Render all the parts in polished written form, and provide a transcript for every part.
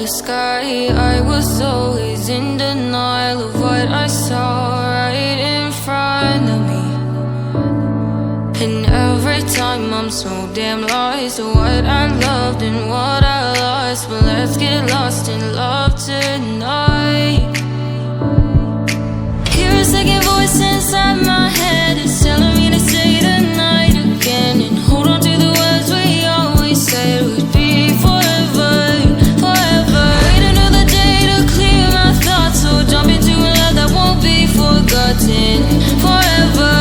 the sky. I was always in denial of what I saw right in front of me. And every time I'm so damn lost to what I loved and what I lost. But let's get lost in love tonight. Hear a second voice inside my head. It's telling me to stay the night again and hold on to the words we always said would be forever, forever. Wait another day to clear my thoughts, so jump into a love that won't be forgotten. Forever,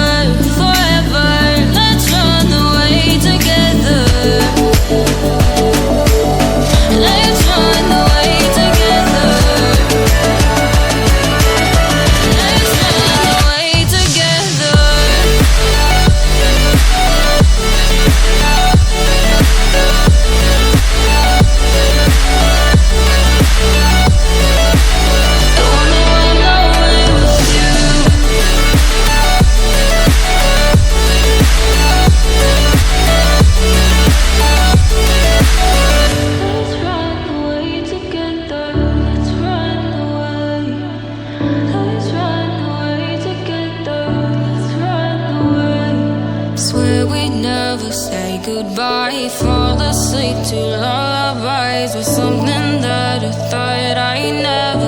forever. Let's run away together. Let's run away together. Let's run away together. I wanna run away with you. Let's run away together. Let's run away. Let's run away together. Let's run away. Swear we'd never say goodbye. Fall asleep to lullabies with something that I thought I never